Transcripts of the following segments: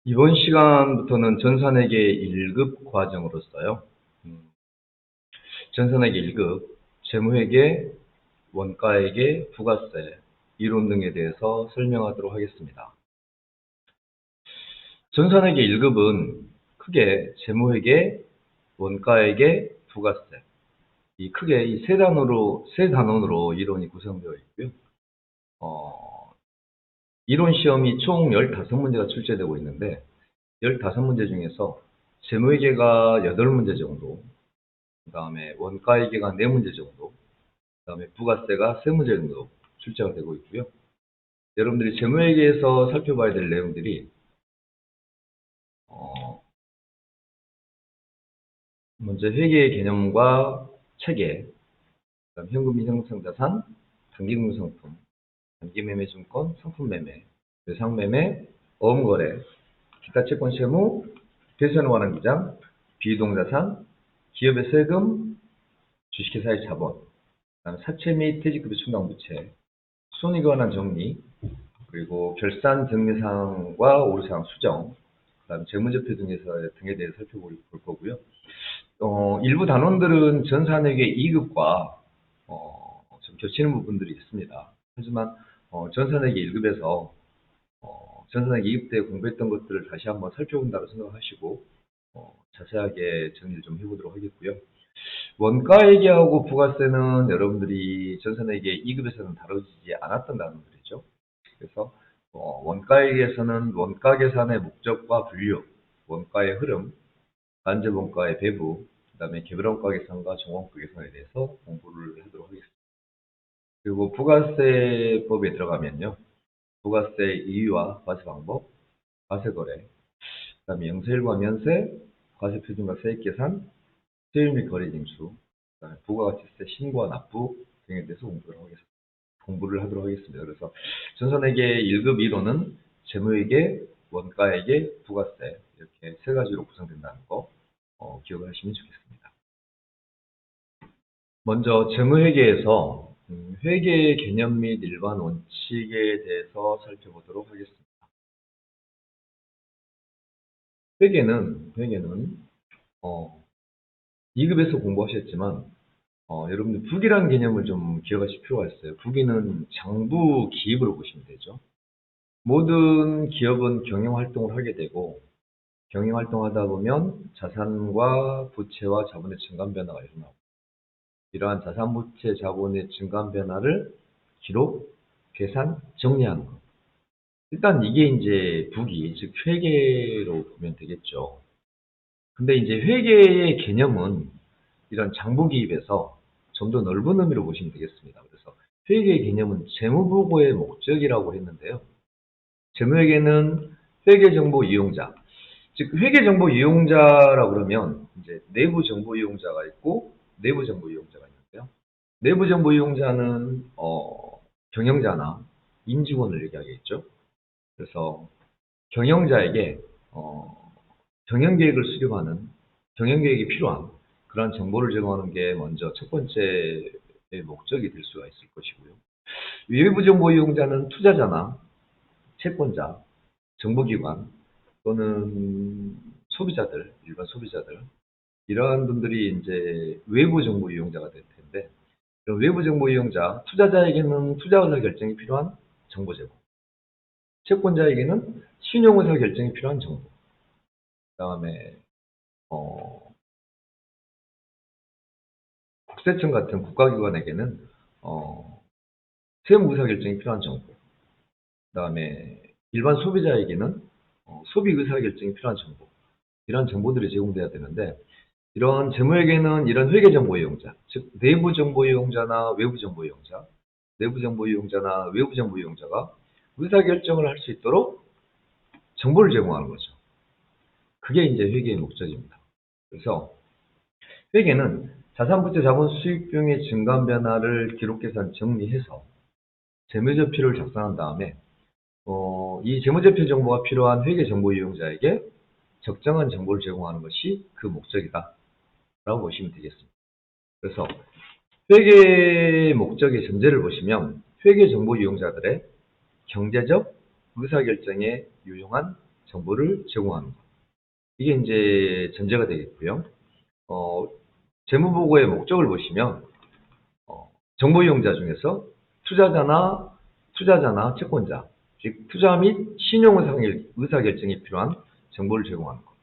이번 시간부터는 전산회계 1급 과정으로서요. 전산회계 1급, 재무회계, 원가회계, 부가세, 이론 등에 대해서 설명하도록 하겠습니다. 전산회계 1급은 크게 재무회계, 원가회계, 부가세, 크게 이 세 단원으로 이론이 구성되어 있고요. 이론 시험이 총 15문제가 출제되고 있는데 15문제 중에서 재무회계가 8문제 정도, 그 다음에 원가회계가 4문제 정도, 그 다음에 부가세가 3문제 정도 출제가 되고 있고요. 여러분들이 재무회계에서 살펴봐야 될 내용들이 먼저 회계의 개념과 체계, 그다음 현금 및 형성자산, 단기금융상품, 단기매매증권, 상품매매, 외상매매, 어음거래, 기타 채권 세무, 대선에 관한 기장, 비이동자산, 기업의 세금, 주식회사의 자본, 그다음 사채 및 퇴직급여 충당부채, 손익에 관한 정리, 그리고 결산 정리사항과 오류사항 수정, 그다음 재무제표 등에 대해서 살펴볼 거고요. 일부 단원들은 전산회계 2급과 좀 겹치는 부분들이 있습니다. 하지만 전산회계 1급에서 전산회계 2급 때 공부했던 것들을 다시 한번 살펴본다고 생각하시고 자세하게 정리를 좀 해보도록 하겠고요. 원가회계하고 부가세는 여러분들이 전산회계 2급에서는 다루지 않았던 단어들이죠. 그래서 원가회계에서는 원가 계산의 목적과 분류, 원가의 흐름, 간접원가의 배부, 그 다음에 개별원가 계산과 종원가 계산에 대해서 공부를 하도록 하겠습니다. 그리고 부가세법에 들어가면요. 부가세 이유와 과세 방법, 과세거래, 그 다음에 영세일과 면세, 과세표준과 세액계산, 세율 및 거래징수, 그다음에 부가가치세 신고와 납부 등에 대해서 공부를 하도록 하겠습니다. 그래서 전산회계 1급 이론은 재무회계, 원가회계, 부가세 이렇게 세 가지로 구성된다는 거 기억을 하시면 좋겠습니다. 먼저 재무회계에서 회계의 개념 및 일반 원칙에 대해서 살펴보도록 하겠습니다. 회계는 2급에서 공부하셨지만 여러분들 부기란 개념을 좀 기억하실 필요가 있어요. 부기는 장부 기입으로 보시면 되죠. 모든 기업은 경영활동을 하게 되고 경영활동하다 보면 자산과 부채와 자본의 증감 변화가 일어나고 이러한 자산, 부채, 자본의 증감 변화를 기록, 계산, 정리하는 것. 일단 이게 이제 부기, 즉 회계로 보면 되겠죠. 근데 이제 회계의 개념은 이런 장부 기입에서 좀 더 넓은 의미로 보시면 되겠습니다. 그래서 회계의 개념은 재무보고의 목적이라고 했는데요. 재무회계는 회계정보 이용자, 즉 회계정보 이용자라고 그러면 이제 내부 정보 이용자가 있고 내부 정보 이용자가 있는데요. 내부 정보 이용자는 경영자나 임직원을 얘기하겠죠. 그래서 경영자에게 경영계획을 수립하는 경영계획이 필요한 그런 정보를 제공하는 게 먼저 첫 번째의 목적이 될 수가 있을 것이고요. 외부 정보 이용자는 투자자나 채권자, 정보기관 또는 소비자들, 일반 소비자들 이러한 분들이 이제 외부 정보 이용자가 될 텐데 외부 정보 이용자, 투자자에게는 투자 의사 결정이 필요한 정보 제공, 채권자에게는 신용 의사 결정이 필요한 정보, 그다음에 국세청 같은 국가기관에게는 세무 의사 결정이 필요한 정보, 그다음에 일반 소비자에게는 소비 의사 결정이 필요한 정보, 이런 정보들이 제공돼야 되는데 이런 재무회계는 이런 회계 정보 이용자, 즉 내부 정보 이용자나 외부 정보 이용자, 내부 정보 이용자나 외부 정보 이용자가 의사 결정을 할 수 있도록 정보를 제공하는 거죠. 그게 이제 회계의 목적입니다. 그래서 회계는 자산, 부채, 자본, 수익 등의 증감 변화를 기록, 계산, 정리해서 재무제표를 작성한 다음에 이 재무제표 정보가 필요한 회계 정보 이용자에게 적정한 정보를 제공하는 것이 그 목적이다 라고 보시면 되겠습니다. 그래서 회계 목적의 전제를 보시면 회계 정보 이용자들의 경제적 의사결정에 유용한 정보를 제공하는 것. 이게 이제 전제가 되겠고요. 재무보고의 목적을 보시면 정보 이용자 중에서 투자자나 채권자, 즉 투자 및 신용 의사결정이 필요한 정보를 제공하는 것.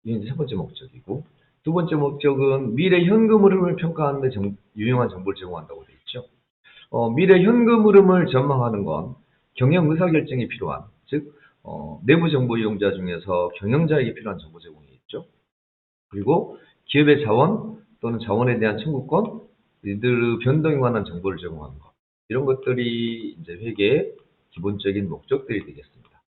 이게 이제 첫 번째 목적이고, 두 번째 목적은 미래 현금 흐름을 평가하는 데 유용한 정보를 제공한다고 되어 있죠. 미래 현금 흐름을 전망하는 건 경영 의사결정이 필요한, 즉 내부 정보 이용자 중에서 경영자에게 필요한 정보 제공이 있죠. 그리고 기업의 자원 또는 자원에 대한 청구권, 이들의 변동에 관한 정보를 제공하는 것. 이런 것들이 이제 회계의 기본적인 목적들이 되겠습니다.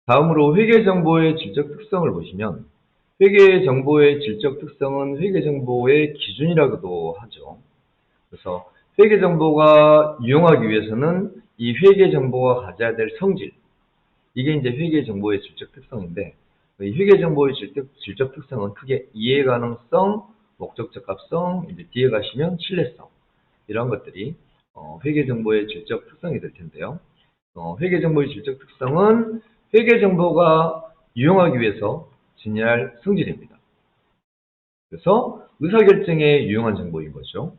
다음으로 회계 정보의 질적 특성을 보시면, 회계 정보의 질적 특성은 회계 정보의 기준이라고도 하죠. 그래서 회계 정보가 유용하기 위해서는 이 회계 정보가 가져야 될 성질, 이게 이제 회계 정보의 질적 특성인데, 이 회계 정보의 질적 특성은 크게 이해 가능성, 목적 적합성, 이제 뒤에 가시면 신뢰성, 이런 것들이 회계 정보의 질적 특성이 될 텐데요. 회계 정보의 질적 특성은 회계 정보가 유용하기 위해서 지녀야 할 성질입니다. 그래서 의사결정에 유용한 정보인 거죠.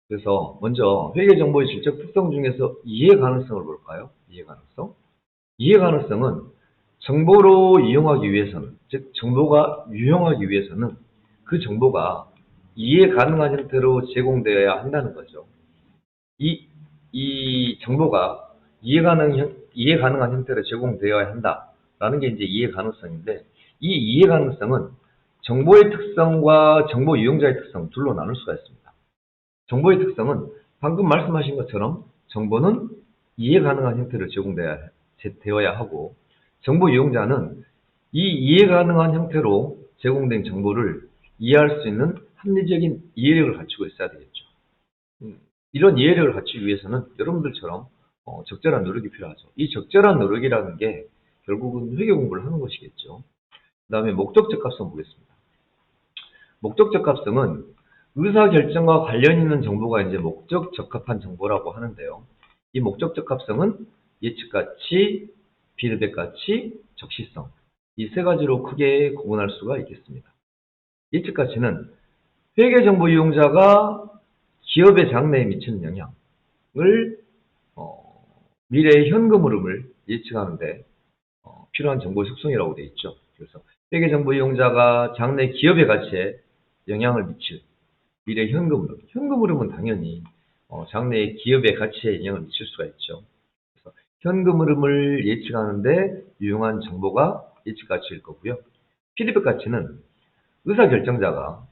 그래서 먼저 회계 정보의 질적 특성 중에서 이해 가능성을 볼까요? 이해 가능성. 이해 가능성은 정보로 이용하기 위해서는, 즉 정보가 유용하기 위해서는 그 정보가 이해 가능한 형태로 제공되어야 한다는 거죠. 이 정보가 이해 가능한 형태로 제공되어야 한다라는 게 이제 이해 가능성인데, 이 이해 가능성은 정보의 특성과 정보 이용자의 특성 둘로 나눌 수가 있습니다. 정보의 특성은 방금 말씀하신 것처럼 정보는 이해 가능한 형태로 제공되어야 하고, 정보 이용자는 이 이해 가능한 형태로 제공된 정보를 이해할 수 있는 합리적인 이해력을 갖추고 있어야 되겠죠. 이런 이해력을 갖추기 위해서는 여러분들처럼 적절한 노력이 필요하죠. 이 적절한 노력이라는 게 결국은 회계 공부를 하는 것이겠죠. 그 다음에 목적적 합성 보겠습니다. 목적적 합성은 의사결정과 관련 있는 정보가 이제 목적 적합한 정보라고 하는데요. 이 목적적 합성은 예측가치, 피드백가치, 적시성, 이 세 가지로 크게 구분할 수가 있겠습니다. 예측가치는 회계정보 이용자가 기업의 장래에 미치는 영향을 미래의 현금 흐름을 예측하는데 필요한 정보의 속성이라고 되어 있죠. 그래서 회계정보 이용자가 장래 기업의 가치에 영향을 미칠 미래 현금 흐름. 현금 흐름은 당연히 장래의 기업의 가치에 영향을 미칠 수가 있죠. 그래서 현금 흐름을 예측하는데 유용한 정보가 예측 가치일 거고요. 피드백 가치는 의사결정자가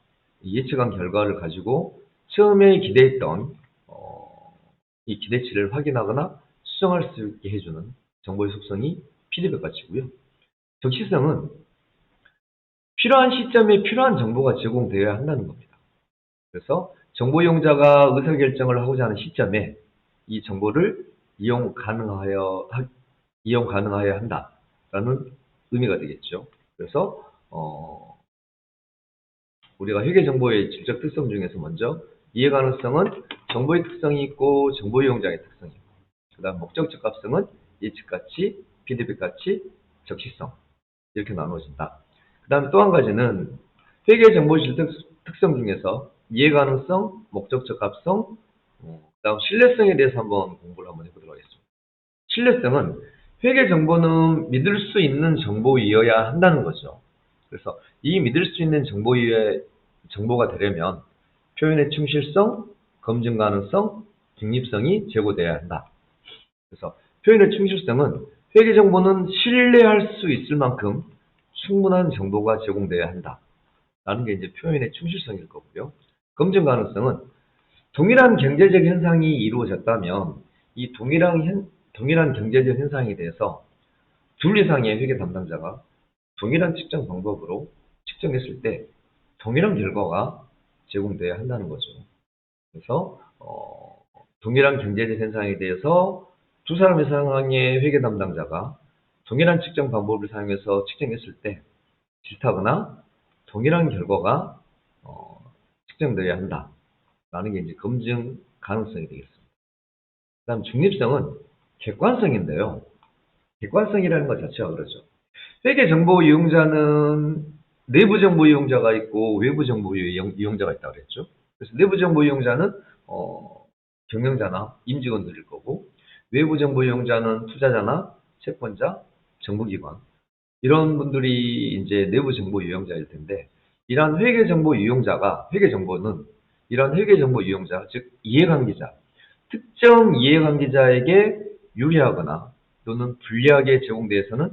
예측한 결과를 가지고 처음에 기대했던 이 기대치를 확인하거나 수정할 수 있게 해주는 정보의 속성이 피드백 가치고요. 적시성은 필요한 시점에 필요한 정보가 제공되어야 한다는 겁니다. 그래서 정보 이용자가 의사결정을 하고자 하는 시점에 이 정보를 이용 가능하여야 한다라는 의미가 되겠죠. 그래서 우리가 회계 정보의 질적 특성 중에서 먼저 이해 가능성은 정보의 특성이 있고 정보 이용자의 특성이 있고, 그다음 목적 적합성은 예측 가치, 피드백 가치, 적시성, 이렇게 나누어진다. 그다음에 또 한 가지는 회계 정보 질적 특성 중에서 이해 가능성, 목적 적합성, 그다음 신뢰성에 대해서 한번 공부를 한번 해보도록 하겠습니다. 신뢰성은 회계 정보는 믿을 수 있는 정보이어야 한다는 거죠. 그래서 이 믿을 수 있는 정보가 되려면 표현의 충실성, 검증 가능성, 중립성이 제고되어야 한다. 그래서 표현의 충실성은 회계 정보는 신뢰할 수 있을 만큼 충분한 정보가 제공되어야 한다. 라는 게 이제 표현의 충실성일 거고요. 검증 가능성은 동일한 경제적 현상이 이루어졌다면 이 동일한 경제적 현상에 대해서 둘 이상의 회계 담당자가 동일한 측정 방법으로 측정했을 때 동일한 결과가 제공돼야 한다는 거죠. 그래서 동일한 경제적 현상에 대해서 두 사람 이상의 회계 담당자가 동일한 측정 방법을 사용해서 측정했을 때 비슷하거나 동일한 결과가 측정되어야 한다라는 게 이제 검증 가능성이 되겠습니다. 그다음 중립성은 객관성인데요. 객관성이라는 것 자체가 그러죠. 회계 정보 이용자는 내부 정보 이용자가 있고 외부 정보 이용자가 있다고 그랬죠. 그래서 내부 정보 이용자는 경영자나 임직원들일 거고, 외부 정보 이용자는 투자자나 채권자, 정부기관, 이런 분들이 이제 내부 정보 이용자일 텐데, 이러한 회계 정보 이용자가, 회계 정보는 이러한 회계 정보 이용자, 즉 이해관계자, 특정 이해관계자에게 유리하거나 또는 불리하게 제공돼서는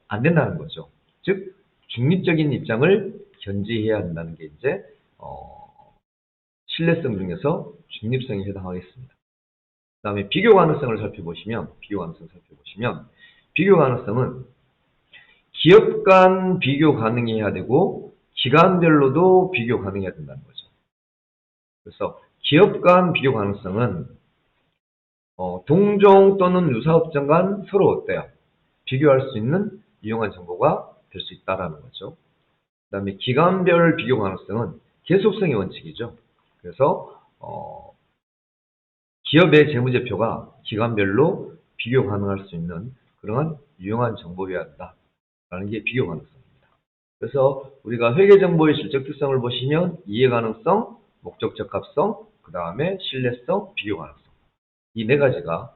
안 된다는 거죠. 즉 중립적인 입장을 견지해야 한다는 게 이제 신뢰성 중에서 중립성에 해당하겠습니다. 그다음에 비교 가능성을 살펴보시면, 비교 가능성은 기업 간 비교 가능해야 되고 기관별로도 비교 가능해야 된다는 거죠. 그래서 기업 간 비교 가능성은 동종 또는 유사업종 간 서로 어때요? 비교할 수 있는 유용한 정보가 될 수 있다라는 거죠. 그 다음에 기관별 비교 가능성은 계속성의 원칙이죠. 그래서 기업의 재무제표가 기관별로 비교 가능할 수 있는 그러한 유용한 정보여야 한다라는 게 비교 가능성입니다. 그래서 우리가 회계정보의 질적 특성을 보시면 이해 가능성, 목적 적합성, 그 다음에 신뢰성, 비교 가능성, 이 네 가지가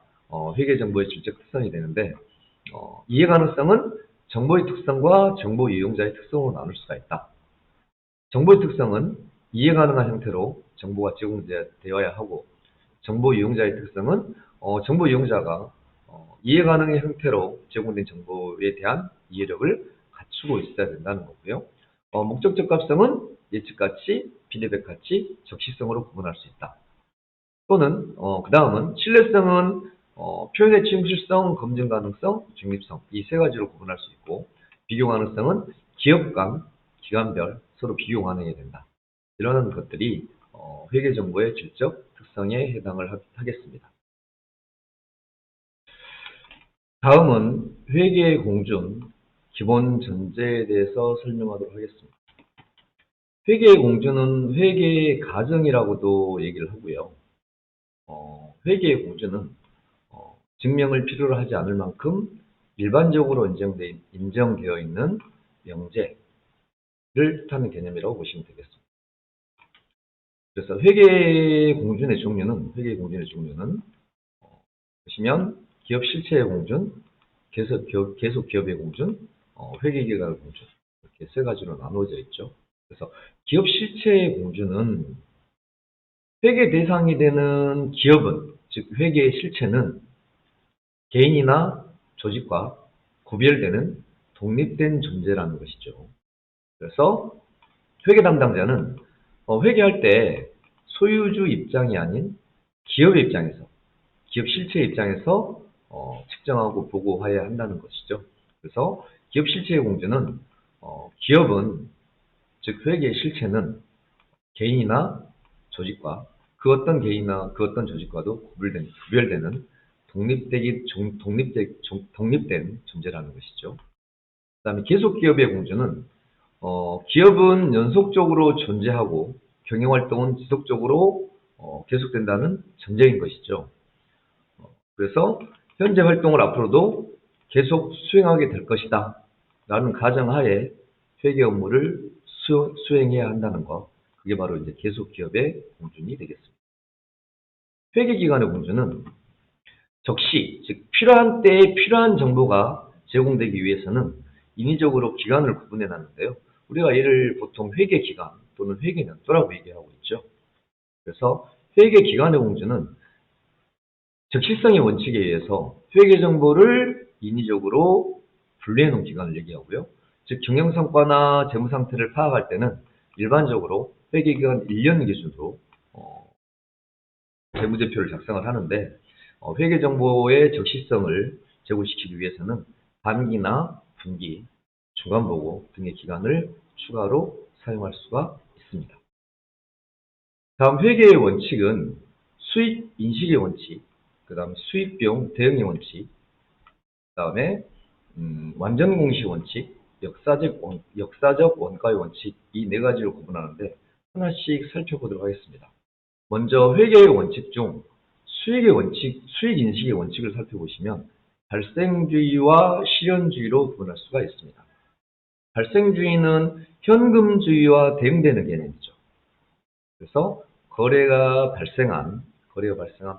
회계정보의 질적 특성이 되는데, 이해 가능성은 정보의 특성과 정보 이용자의 특성으로 나눌 수가 있다. 정보의 특성은 이해 가능한 형태로 정보가 제공되어야 하고, 정보 이용자의 특성은 정보 이용자가 이해 가능한 형태로 제공된 정보에 대한 이해력을 갖추고 있어야 된다는 거고요. 목적 적합성은 예측가치, 피드백가치, 적시성으로 구분할 수 있다. 또는 그 다음은 신뢰성은 표현의 침실성, 검증 가능성, 중립성, 이 세 가지로 구분할 수 있고, 비교 가능성은 기업 간, 기관별 서로 비교 가능해야 된다. 이런 것들이 회계정보의 질적 특성에 해당을 하겠습니다. 다음은 회계 공준 기본 전제에 대해서 설명하도록 하겠습니다. 회계 공준은 회계 가정이라고도 얘기를 하고요. 회계 공준은 증명을 필요로 하지 않을 만큼 일반적으로 인정되어 있는 명제를 뜻하는 개념이라고 보시면 되겠습니다. 그래서 회계 공준의 종류는 보시면 기업 실체의 공준, 계속 기업의 공준, 회계기관의 공준, 이렇게 세 가지로 나누어져 있죠. 그래서 기업 실체의 공준은 회계 대상이 되는 기업은, 즉 회계의 실체는 개인이나 조직과 구별되는 독립된 존재라는 것이죠. 그래서 회계 담당자는 회계할 때 소유주 입장이 아닌 기업의 입장에서, 기업 실체의 입장에서 측정하고 보고해야 한다는 것이죠. 그래서 기업 실체의 공제는 기업은, 즉 회계의 실체는 개인이나 조직과 그 어떤 개인이나 그 어떤 조직과도 구별되는 독립된 존재라는 것이죠. 그 다음에 계속 기업의 공제는 기업은 연속적으로 존재하고 경영활동은 지속적으로 계속된다는 전제인 것이죠. 그래서 현재 활동을 앞으로도 계속 수행하게 될 것이다 라는 가정하에 회계 업무를 수행해야 한다는 것, 그게 바로 이제 계속 기업의 공준이 되겠습니다. 회계기관의 공준은 적시, 즉 필요한 때에 필요한 정보가 제공되기 위해서는 인위적으로 기간을 구분해 놨는데요. 우리가 이를 보통 회계기간 또는 회계년도라고 얘기하고 있죠. 그래서 회계기관의 공준은 적시성의 원칙에 의해서 회계 정보를 인위적으로 분류해 놓은 기간을 얘기하고요. 즉 경영성과나 재무상태를 파악할 때는 일반적으로 회계기간 1년 기준으로 재무제표를 작성을 하는데, 회계정보의 적시성을 제고시키기 위해서는 반기나 분기, 중간보고 등의 기간을 추가로 사용할 수가 있습니다. 다음 회계의 원칙은 수익 인식의 원칙, 그 다음 수익비용 대응의 원칙, 그 다음에 완전공시 원칙, 역사적 원가의 원칙, 이 네 가지를 구분하는데 하나씩 살펴보도록 하겠습니다. 먼저 회계의 원칙 중 수익의 원칙, 수익 인식의 원칙을 살펴보시면 발생주의와 실현주의로 구분할 수가 있습니다. 발생주의는 현금주의와 대응되는 개념이죠. 그래서 거래가 발생한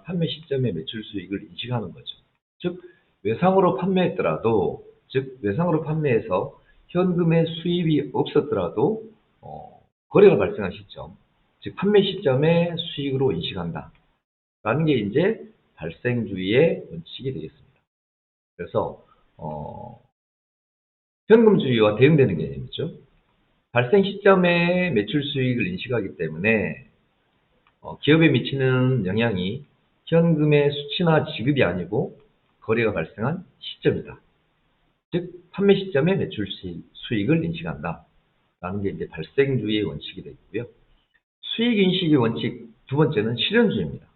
판매 시점의 매출 수익을 인식하는 거죠. 즉, 외상으로 판매했더라도, 즉, 외상으로 판매해서 현금의 수입이 없었더라도, 거래가 발생한 시점, 즉, 판매 시점의 수익으로 인식한다. 라는 게 이제 발생주의의 원칙이 되겠습니다. 그래서, 현금주의와 대응되는 개념이죠. 발생 시점에 매출 수익을 인식하기 때문에 기업에 미치는 영향이 현금의 수치나 지급이 아니고 거래가 발생한 시점이다. 즉, 판매 시점에 매출 수익을 인식한다. 라는 게 이제 발생주의의 원칙이 되고요. 수익 인식의 원칙 두 번째는 실현주의입니다.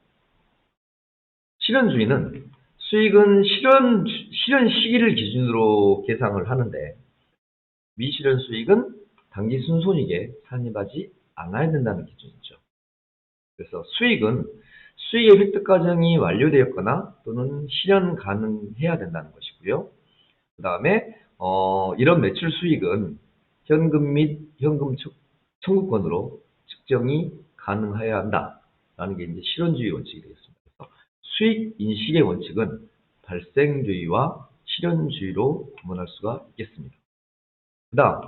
실현주의는 수익은 실현 시기를 기준으로 계상을 하는데 미실현 수익은 단기 순손익에 산입하지 않아야 된다는 기준이죠. 그래서 수익은 수익의 획득 과정이 완료되었거나 또는 실현 가능해야 된다는 것이고요. 그 다음에 이런 매출 수익은 현금 및 현금 청구권으로 측정이 가능해야 한다라는 게 이제 실현주의 원칙이 되겠습니다. 그래서 수익 인식의 원칙은 발생주의와 실현주의로 구분할 수가 있겠습니다. 그 다음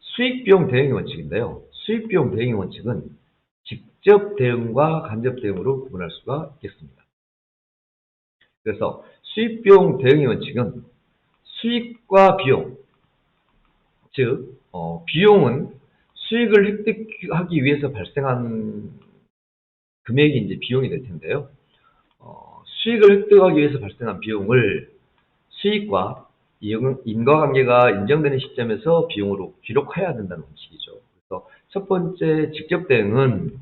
수익비용 대응의 원칙인데요. 수익비용 대응의 원칙은 직접 대응과 간접 대응으로 구분할 수가 있겠습니다. 그래서 수익비용 대응의 원칙은 수익과 비용, 즉 비용은 수익을 획득하기 위해서 발생한 금액이 이제 비용이 될 텐데요. 수익을 획득하기 위해서 발생한 비용을 수익과 인과관계가 인정되는 시점에서 비용으로 기록해야 된다는 원칙이죠. 그래서 첫 번째 직접 대응은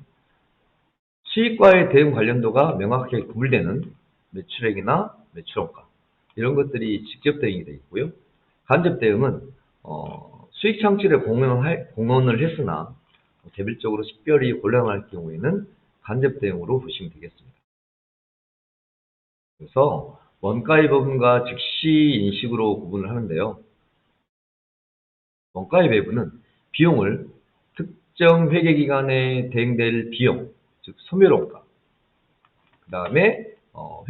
수익과의 대응 관련도가 명확하게 구분되는 매출액이나 매출원가 이런 것들이 직접 대응이 되어 있고요. 간접 대응은 수익 창출에 공헌을 했으나 개별적으로 식별이 곤란할 경우에는 간접 대응으로 보시면 되겠습니다. 그래서 원가의 배분과 즉시 인식으로 구분을 하는데요. 원가의 배분은 비용을 특정 회계기간에 대응될 비용, 즉 소멸원가, 그 다음에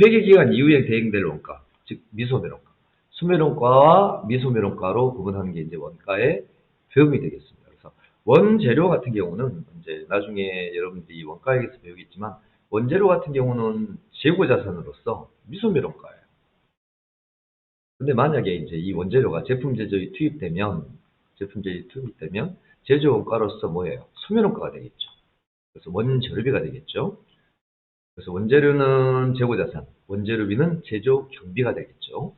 회계기간 이후에 대응될 원가, 즉 미소멸원가, 소멸원가와 미소멸원가로 구분하는 게 이제 원가의 배분이 되겠습니다. 그래서 원재료 같은 경우는 이제 나중에 여러분들이 원가에서 배우겠지만 원재료 같은 경우는 재고자산으로서 미소멸원가예요. 근데 만약에 이제 이 원재료가 제품 제조에 투입되면 제조 원가로서 뭐예요? 소멸원가가 되겠죠. 그래서 원재료비가 되겠죠. 그래서 원재료는 재고자산, 원재료비는 제조 경비가 되겠죠.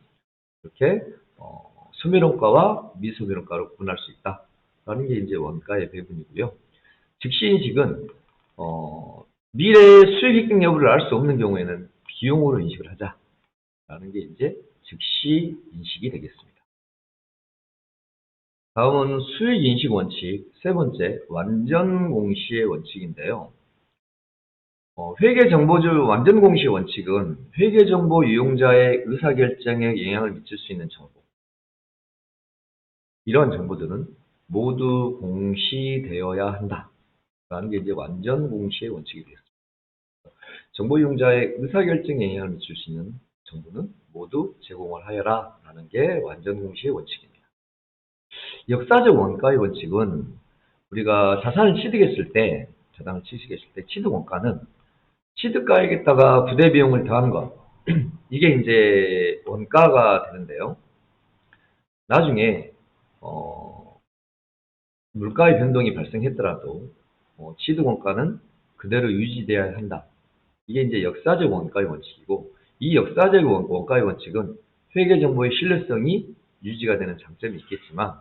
이렇게 소멸원가와 미소멸원가로 구분할 수 있다라는 게 이제 원가의 배분이고요. 즉시인식은 미래의 수익 획득 여부를 알 수 없는 경우에는 비용으로 인식을 하자라는 게 이제 즉시 인식이 되겠습니다. 다음은 수익 인식 원칙, 세 번째 완전 공시의 원칙인데요. 회계정보주 완전 공시의 원칙은 회계정보 이용자의 의사결정에 영향을 미칠 수 있는 정보. 이러한 정보들은 모두 공시되어야 한다라는 게 이제 완전 공시의 원칙이 되겠습니다. 정보 이용자의 의사결정에 영향을 미칠 수 있는 정보는 모두 제공을 하여라라는 게 완전 공시의 원칙입니다. 역사적 원가의 원칙은 우리가 자산을 취득했을 때 취득 원가는 취득가액에다가 부대 비용을 더한 것 이게 이제 원가가 되는데요. 나중에 물가의 변동이 발생했더라도 취득 원가는 그대로 유지되어야 한다. 이게 이제 역사적 원가의 원칙이고 이 역사적 원가의 원칙은 회계 정보의 신뢰성이 유지가 되는 장점이 있겠지만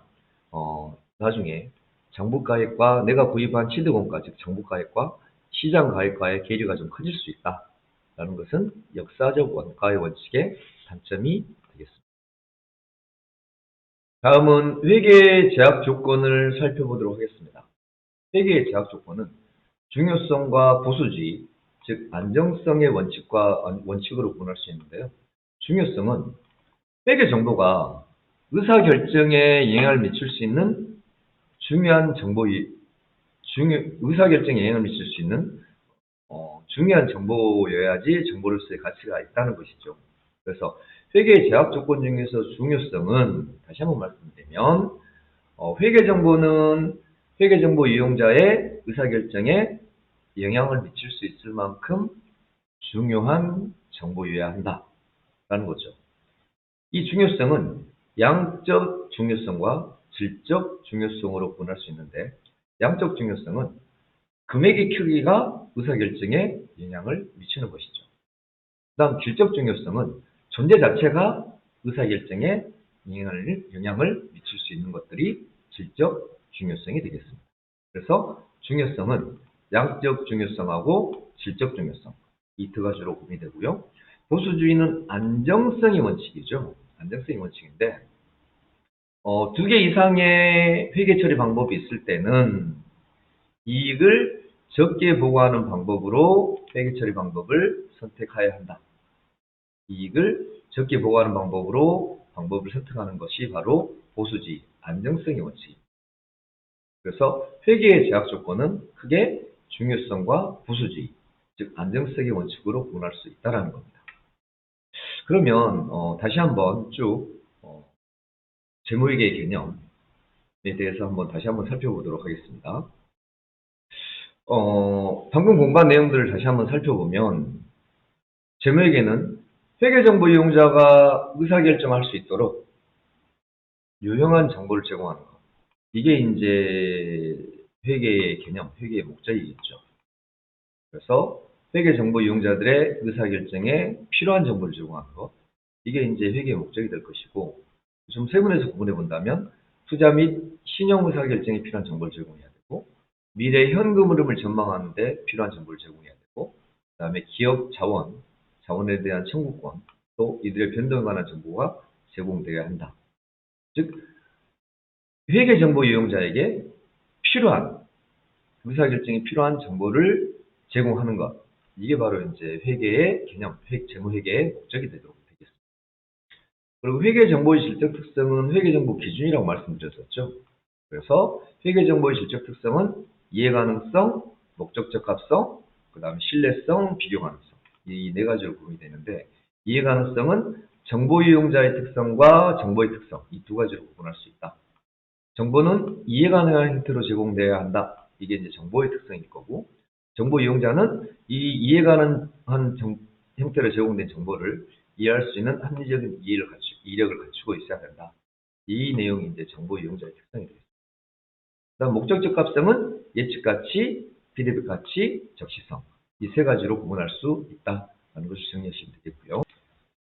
나중에 장부가액과 내가 구입한 취득 원가 즉 장부가액과 시장 가액과의 괴리가 좀 커질 수 있다라는 것은 역사적 원가의 원칙의 단점이 되겠습니다. 다음은 회계 제약 조건을 살펴보도록 하겠습니다. 회계의 제약 조건은 중요성과 보수주의, 즉 안정성의 원칙으로 구분할 수 있는데요. 중요성은 회계 정보가 의사결정에 영향을 미칠 수 있는 중요한 의사결정에 영향을 미칠 수 있는 중요한 정보여야지 정보로서의 가치가 있다는 것이죠. 그래서 회계의 제약 조건 중에서 중요성은 다시 한번 말씀드리면 회계 정보는 회계 정보 이용자의 의사결정에 영향을 미칠 수 있을 만큼 중요한 정보여야 한다라는 거죠. 이 중요성은 양적 중요성과 질적 중요성으로 구분할 수 있는데, 양적 중요성은 금액의 크기가 의사결정에 영향을 미치는 것이죠. 그다음 질적 중요성은 존재 자체가 의사결정에 영향을 미칠 수 있는 것들이 질적 중요성이 되겠습니다. 그래서 중요성은 양적 중요성하고 질적 중요성, 이 두 가지로 구분이 되고요. 보수주의는 안정성의 원칙이죠. 안정성의 원칙인데, 두 개 이상의 회계 처리 방법이 있을 때는 이익을 적게 보고하는 방법으로 회계 처리 방법을 선택해야 한다. 이익을 적게 보고하는 방법을 선택하는 것이 바로 보수주의, 안정성의 원칙입니다. 그래서 회계의 제약 조건은 크게 중요성과 보수주의, 즉 안정성의 원칙으로 구분할 수 있다는 겁니다. 그러면 다시 한번 쭉 재무회계의 개념에 대해서 다시 한번 살펴보도록 하겠습니다. 방금 공부한 내용들을 다시 한번 살펴보면, 재무회계는 회계정보 이용자가 의사결정할 수 있도록 유용한 정보를 제공하는 것. 이게 이제 회계의 개념, 회계의 목적이겠죠. 그래서 회계정보 이용자들의 의사결정에 필요한 정보를 제공하는 것. 이게 이제 회계의 목적이 될 것이고, 좀 세분해서 구분해 본다면 투자 및 신용 의사결정에 필요한 정보를 제공해야 되고, 미래 현금 흐름을 전망하는 데 필요한 정보를 제공해야 되고, 그 다음에 기업 자원에 대한 청구권, 또 이들의 변동에 관한 정보가 제공되어야 한다. 즉, 회계정보 이용자에게 필요한, 의사결정에 필요한 정보를 제공하는 것. 이게 바로 이제 회계의 개념, 재무회계의 목적이 되도록 되겠습니다. 그리고 회계정보의 질적 특성은 회계정보 기준이라고 말씀드렸었죠. 그래서 회계정보의 질적 특성은 이해가능성, 목적 적합성, 그 다음에 신뢰성, 비교 가능성. 이 네 가지로 구분이 되는데, 이해가능성은 정보 이용자의 특성과 정보의 특성, 이 두 가지로 구분할 수 있다. 정보는 이해가능한 형태로 제공되어야 한다. 이게 이제 정보의 특성일 거고, 정보 이용자는 이 이해가능한 형태로 제공된 정보를 이해할 수 있는 합리적인 이력을 갖추고 있어야 된다. 이 내용이 이제 정보 이용자의 특성이 되겠습니다. 그다음 목적적 합성은 예측 가치, 피드백 가치, 적시성. 이 세 가지로 구분할 수 있다는 것을 정리하시면 되겠고요.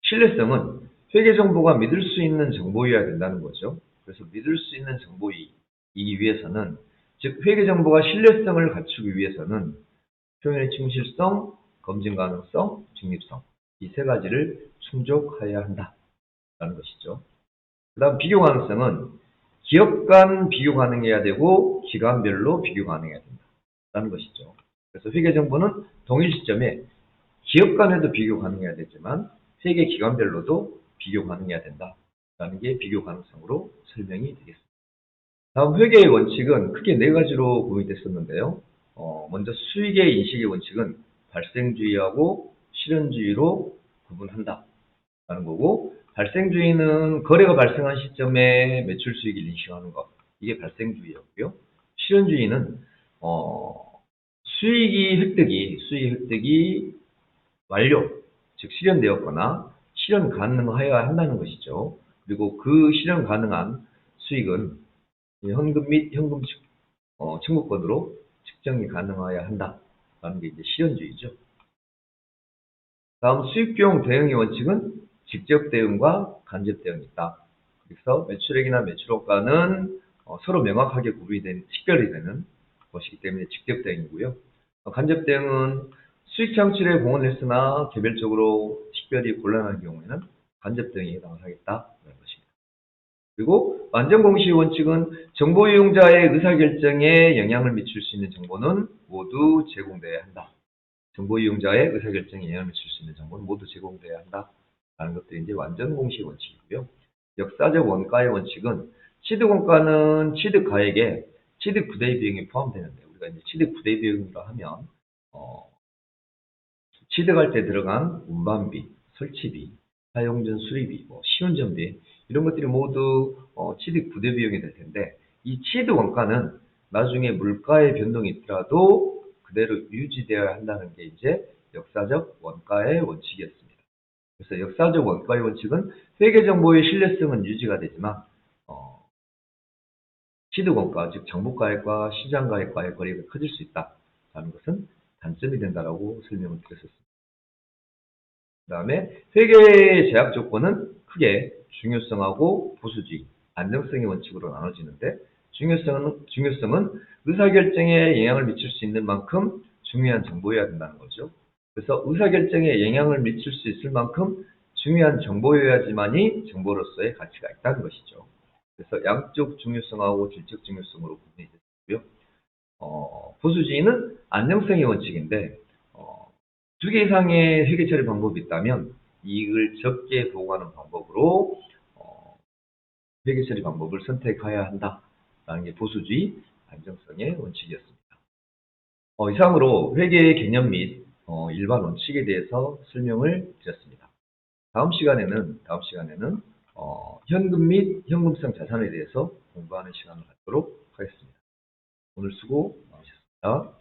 신뢰성은 회계 정보가 믿을 수 있는 정보여야 된다는 거죠. 그래서 믿을 수 있는 정보이기 위해서는, 즉 회계 정보가 신뢰성을 갖추기 위해서는 표현의 충실성, 검증 가능성, 중립성, 이 세 가지를 충족해야 한다는 것이죠. 그 다음 비교 가능성은 기업 간 비교 가능해야 되고 기관별로 비교 가능해야 된다는 것이죠. 그래서 회계 정보는 동일 시점에 기업 간에도 비교 가능해야 되지만 회계 기관별로도 비교 가능해야 된다라는 게 비교 가능성으로 설명이 되겠습니다. 다음 회계의 원칙은 크게 네 가지로 구분이 됐었는데요. 먼저 수익의 인식의 원칙은 발생주의하고 실현주의로 구분한다라는 거고, 발생주의는 거래가 발생한 시점에 매출 수익을 인식하는 것, 이게 발생주의였고요. 실현주의는 수익의 획득이 완료, 즉 실현되었거나 실현 가능하여야 한다는 것이죠. 그리고 그 실현 가능한 수익은 현금 및 현금 청구권으로 측정이 가능해야 한다라는 게 이제 실현주의죠. 다음 수익비용 대응의 원칙은 직접 대응과 간접 대응이 있다. 그래서 매출액이나 매출효과는 서로 명확하게 식별이 되는 것이기 때문에 직접 대응이고요. 간접 대응은 수익 창출에 공헌을 했으나 개별적으로 식별이 곤란한 경우에는 간접 대응에 해당을 하겠다는 것입니다. 그리고 완전 공시의 원칙은 정보 이용자의 의사결정에 영향을 미칠 수 있는 정보는 모두 제공되어야 한다. 정보 이용자의 의사결정에 영향을 미칠 수 있는 정보는 모두 제공돼야 한다라는 것들이 이제 완전 공식 원칙이고요. 역사적 원가의 원칙은 취득 원가는 취득 가액에 취득 부대 비용이 포함되는데 우리가 이제 취득 부대 비용이라 하면 취득할 때 들어간 운반비, 설치비, 사용전 수리비, 시운전비 이런 것들이 모두 취득 부대 비용이 될 텐데 이 취득 원가는 나중에 물가의 변동이 있더라도 그대로 유지되어야 한다는 게 이제 역사적 원가의 원칙이었습니다. 그래서 역사적 원가의 원칙은 회계 정보의 신뢰성은 유지가 되지만 취득 원가, 즉 정보가액과 시장가액과의 거리가 커질 수 있다라는 것은 단점이 된다라고 설명을 드렸었습니다. 그 다음에 회계의 제약 조건은 크게 중요성하고 보수주의, 안정성의 원칙으로 나눠지는데 중요성은 의사결정에 영향을 미칠 수 있는 만큼 중요한 정보여야 된다는 거죠. 그래서 의사결정에 영향을 미칠 수 있을 만큼 중요한 정보여야지만이 정보로서의 가치가 있다는 것이죠. 그래서 양적 중요성하고 질적 중요성으로 구분이 되고요. 보수주의는 안정성의 원칙인데 두 개 이상의 회계 처리 방법이 있다면 이익을 적게 보고하는 방법으로 회계 처리 방법을 선택해야 한다라는 게 보수주의 안정성의 원칙이었습니다. 이상으로 회계의 개념 및 일반 원칙에 대해서 설명을 드렸습니다. 다음 시간에는 현금 및 현금성 자산에 대해서 공부하는 시간을 갖도록 하겠습니다. 오늘 수고 많으셨습니다.